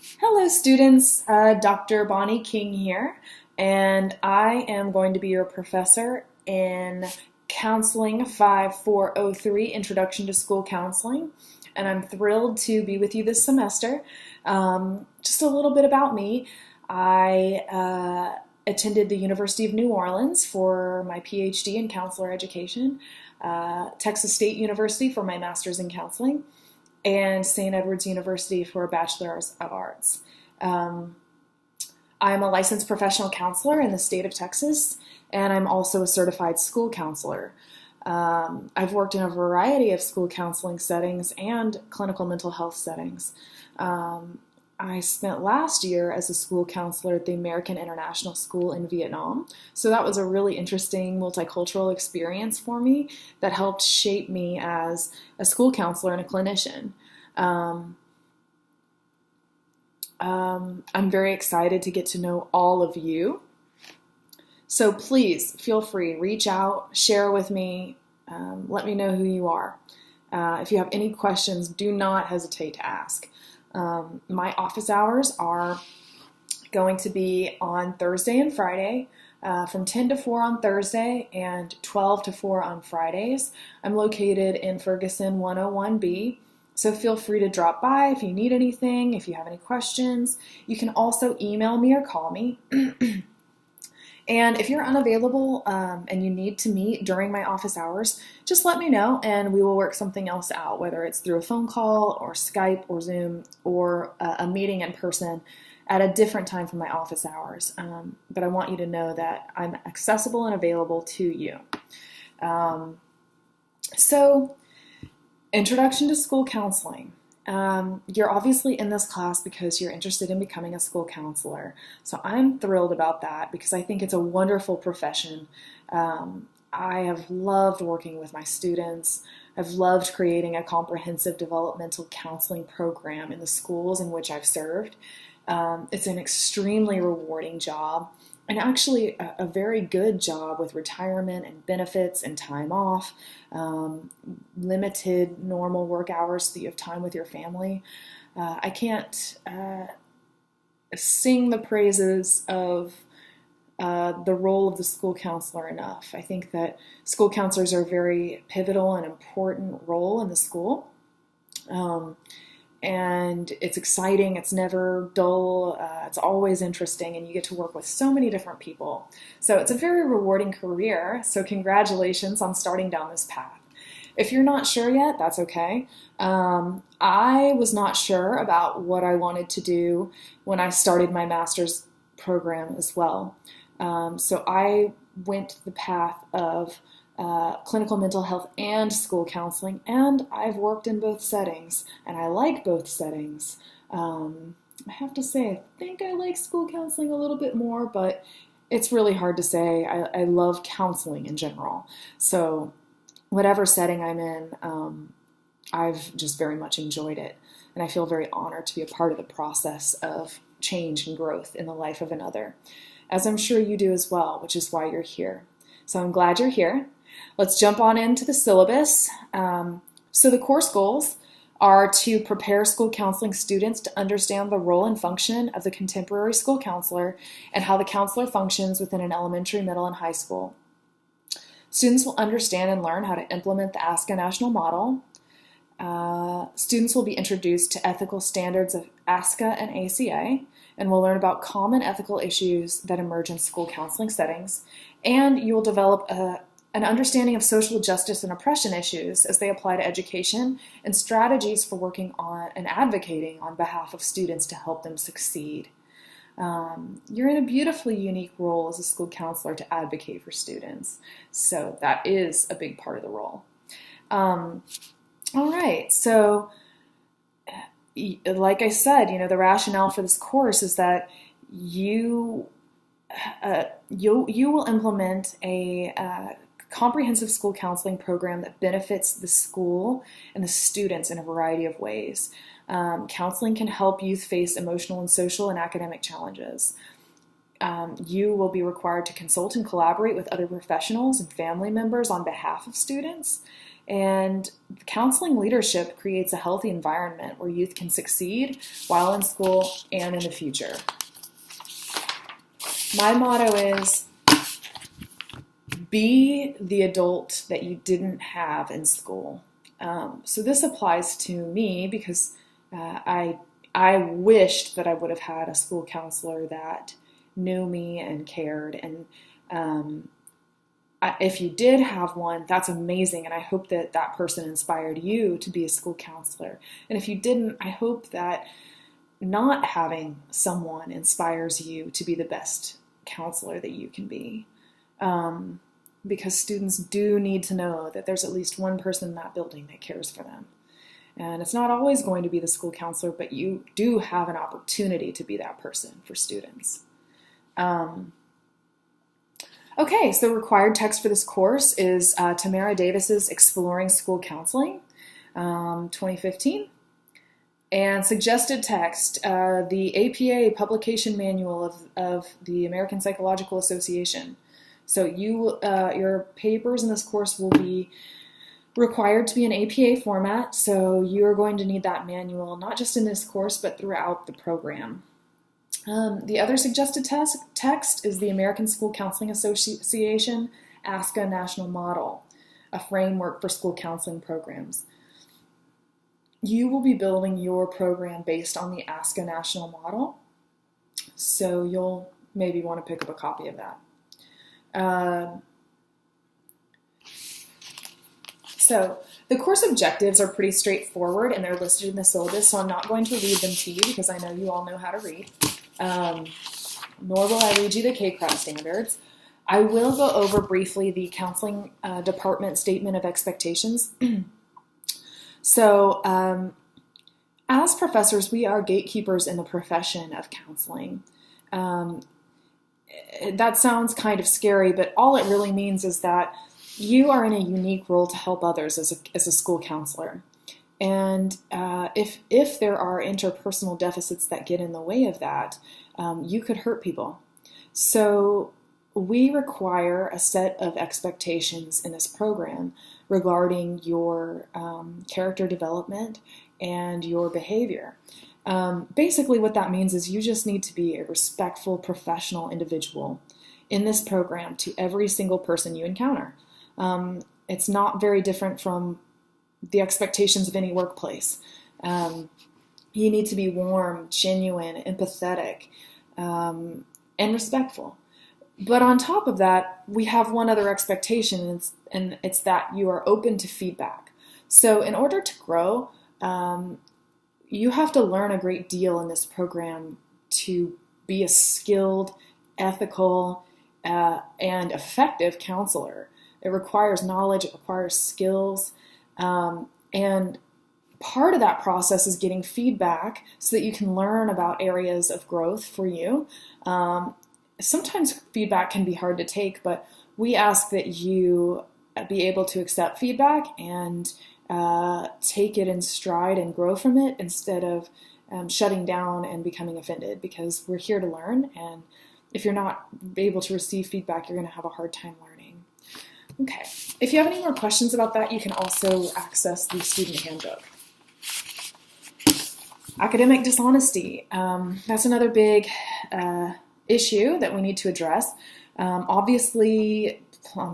Hello students, Dr. Bonnie King here, and I am going to be your professor in Counseling 5403, Introduction to School Counseling, and I'm thrilled to be with you this semester. Just a little bit about me. I attended the University of New Orleans for my PhD in counselor education, Texas State University for my master's in counseling, and St. Edward's University for a Bachelor of Arts. I'm a licensed professional counselor in the state of Texas, and I'm also a certified school counselor. I've worked in a variety of school counseling settings and clinical mental health settings. I spent last year as a school counselor at the American International School in Vietnam. So that was a really interesting multicultural experience for me that helped shape me as a school counselor and a clinician. I'm very excited to get to know all of you. So please feel free, reach out, share with me, let me know who you are. If you have any questions, do not hesitate to ask. My office hours are going to be on Thursday and Friday, from 10 to 4 on Thursday and 12 to 4 on Fridays. I'm located in Ferguson 101B, so feel free to drop by if you need anything, if you have any questions. You can also email me or call me. And if you're unavailable and you need to meet during my office hours, just let me know and we will work something else out, whether it's through a phone call or Skype or Zoom or a meeting in person at a different time from my office hours. But I want you to know that I'm accessible and available to you. So, Introduction to School Counseling. You're obviously in this class because you're interested in becoming a school counselor. So I'm thrilled about that because I think it's a wonderful profession. I have loved working with my students. I've loved creating a comprehensive developmental counseling program in the schools in which I've served. It's an extremely rewarding job and actually a very good job with retirement and benefits and time off, limited normal work hours so that you have time with your family. I can't sing the praises of the role of the school counselor enough. I think that school counselors are a very pivotal and important role in the school. And it's exciting, it's never dull, it's always interesting, and you get to work with so many different people. So it's a very rewarding career, so congratulations on starting down this path. If you're not sure yet, that's okay. I was not sure about what I wanted to do when I started my master's program as well. So I went the path of clinical mental health and school counseling, and I've worked in both settings, and I like both settings. I have to say, I think I like school counseling a little bit more, but it's really hard to say. I love counseling in general. So whatever setting I'm in, I've just very much enjoyed it, and I feel very honored to be a part of the process of change and growth in the life of another, as I'm sure you do as well, which is why you're here. So I'm glad you're here. Let's jump on into the syllabus. So the course goals are to prepare school counseling students to understand the role and function of the contemporary school counselor and how the counselor functions within an elementary, middle, and high school. Students will understand and learn how to implement the ASCA National Model. Students will be introduced to ethical standards of ASCA and ACA, and will learn about common ethical issues that emerge in school counseling settings, and you will develop an understanding of social justice and oppression issues as they apply to education and strategies for working on and advocating on behalf of students to help them succeed. You're in a beautifully unique role as a school counselor to advocate for students, so that is a big part of the role. All right, so like I said, the rationale for this course is that you will implement a comprehensive school counseling program that benefits the school and the students in a variety of ways. Counseling can help youth face emotional and social and academic challenges. You will be required to consult and collaborate with other professionals and family members on behalf of students. And counseling leadership creates a healthy environment where youth can succeed while in school and in the future. My motto is, be the adult that you didn't have in school. So this applies to me because I wished that I would have had a school counselor that knew me and cared. And if you did have one, that's amazing. And I hope that that person inspired you to be a school counselor. And if you didn't, I hope that not having someone inspires you to be the best counselor that you can be. Because students do need to know that there's at least one person in that building that cares for them. And it's not always going to be the school counselor, but you do have an opportunity to be that person for students. Okay, so required text for this course is Tamara Davis's Exploring School Counseling, 2015. And suggested text, the APA publication manual of the American Psychological Association. So your papers in this course will be required to be in APA format, so you're going to need that manual, not just in this course, but throughout the program. The other suggested text is the American School Counseling Association ASCA National Model, a framework for school counseling programs. You will be building your program based on the ASCA National Model, so you'll maybe want to pick up a copy of that. So the course objectives are pretty straightforward and they're listed in the syllabus, so I'm not going to read them to you because I know you all know how to read. Nor will I read you the KCRAT standards. I will go over briefly the counseling department statement of expectations. So as professors, we are gatekeepers in the profession of counseling. That sounds kind of scary, but all it really means is that you are in a unique role to help others as a school counselor. And if there are interpersonal deficits that get in the way of that, you could hurt people. So we require a set of expectations in this program regarding your character development and your behavior. Basically what that means is you just need to be a respectful, professional individual in this program to every single person you encounter. It's not very different from the expectations of any workplace. You need to be warm, genuine, empathetic, and respectful. But on top of that, we have one other expectation, and it's that you are open to feedback. So in order to grow, you have to learn a great deal in this program to be a skilled, ethical, and effective counselor. It requires knowledge, it requires skills, and part of that process is getting feedback so that you can learn about areas of growth for you. Sometimes feedback can be hard to take, but we ask that you be able to accept feedback and take it in stride and grow from it instead of shutting down and becoming offended, because we're here to learn, and if you're not able to receive feedback, you're going to have a hard time learning. Okay, if you have any more questions about that, you can also access the student handbook. Academic dishonesty, that's another big issue that we need to address. Obviously,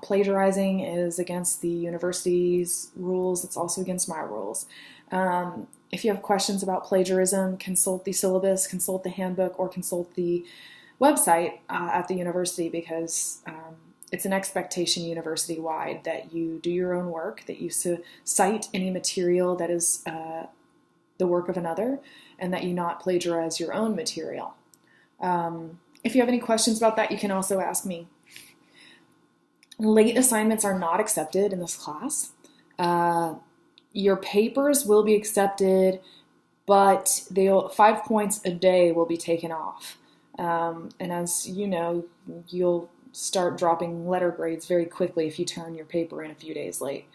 plagiarizing is against the university's rules. It's also against my rules. If you have questions about plagiarism, consult the syllabus, consult the handbook, or consult the website at the university, because it's an expectation university-wide that you do your own work, that you cite any material that is the work of another, and that you not plagiarize your own material. If you have any questions about that, you can also ask me. Late assignments are not accepted in this class. Your papers will be accepted, but 5 points a day will be taken off. And as you know, you'll start dropping letter grades very quickly if you turn your paper in a few days late.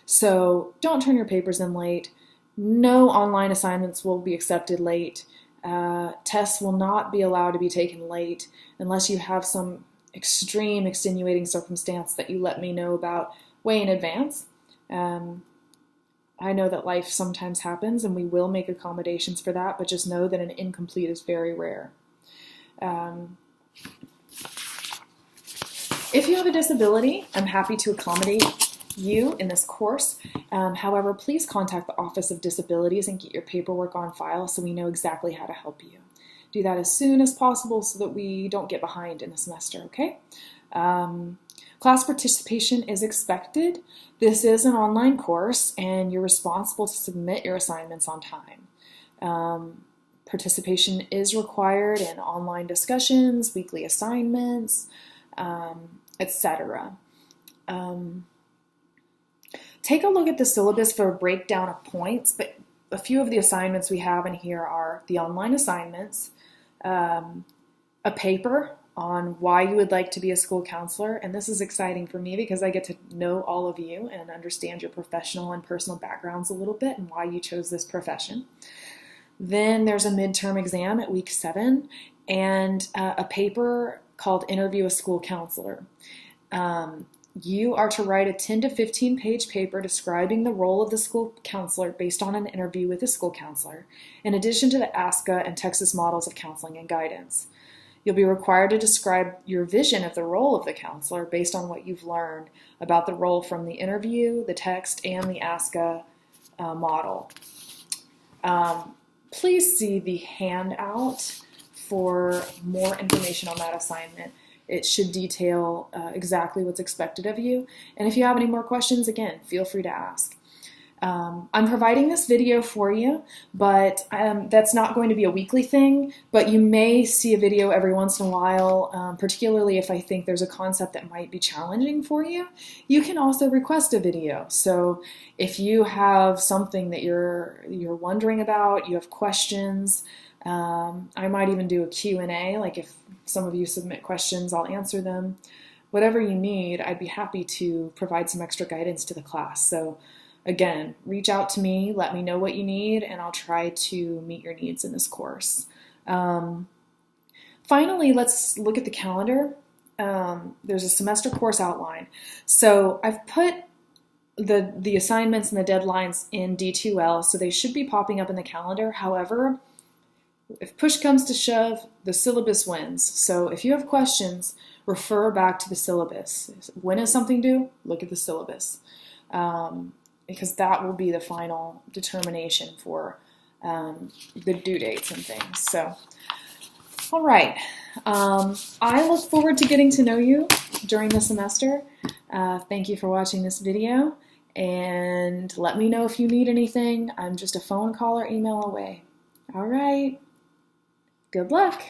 So don't turn your papers in late. No online assignments will be accepted late. Tests will not be allowed to be taken late unless you have some extreme extenuating circumstance that you let me know about way in advance. I know that life sometimes happens and we will make accommodations for that, but just know that an incomplete is very rare. If you have a disability, I'm happy to accommodate you in this course. However, please contact the Office of Disabilities and get your paperwork on file so we know exactly how to help you. Do that as soon as possible so that we don't get behind in the semester, okay? Class participation is expected. This is an online course and you're responsible to submit your assignments on time. Participation is required in online discussions, weekly assignments, etc. Take a look at the syllabus for a breakdown of points, but a few of the assignments we have in here are the online assignments, a paper on why you would like to be a school counselor, and this is exciting for me because I get to know all of you and understand your professional and personal backgrounds a little bit and why you chose this profession. Then there's a midterm exam at week 7 and a paper called Interview a School Counselor. You are to write a 10 to 15 page paper describing the role of the school counselor based on an interview with a school counselor, in addition to the ASCA and Texas models of counseling and guidance. You'll be required to describe your vision of the role of the counselor based on what you've learned about the role from the interview, the text, and the ASCA model. Please see the handout for more information on that assignment. It should detail exactly what's expected of you. And if you have any more questions, again, feel free to ask. I'm providing this video for you, but that's not going to be a weekly thing, but you may see a video every once in a while, particularly if I think there's a concept that might be challenging for you. You can also request a video. So if you have something that you're wondering about, you have questions, I might even do a Q&A, like if some of you submit questions, I'll answer them. Whatever you need, I'd be happy to provide some extra guidance to the class. So again, reach out to me, let me know what you need, and I'll try to meet your needs in this course. Finally, let's look at the calendar. There's a semester course outline. So I've put the assignments and the deadlines in D2L, so they should be popping up in the calendar. However, if push comes to shove, the syllabus wins. So if you have questions, refer back to the syllabus. When is something due? Look at the syllabus. Because that will be the final determination for the due dates and things. So, all right. I look forward to getting to know you during the semester. Thank you for watching this video. And let me know if you need anything. I'm just a phone call or email away. All right. Good luck.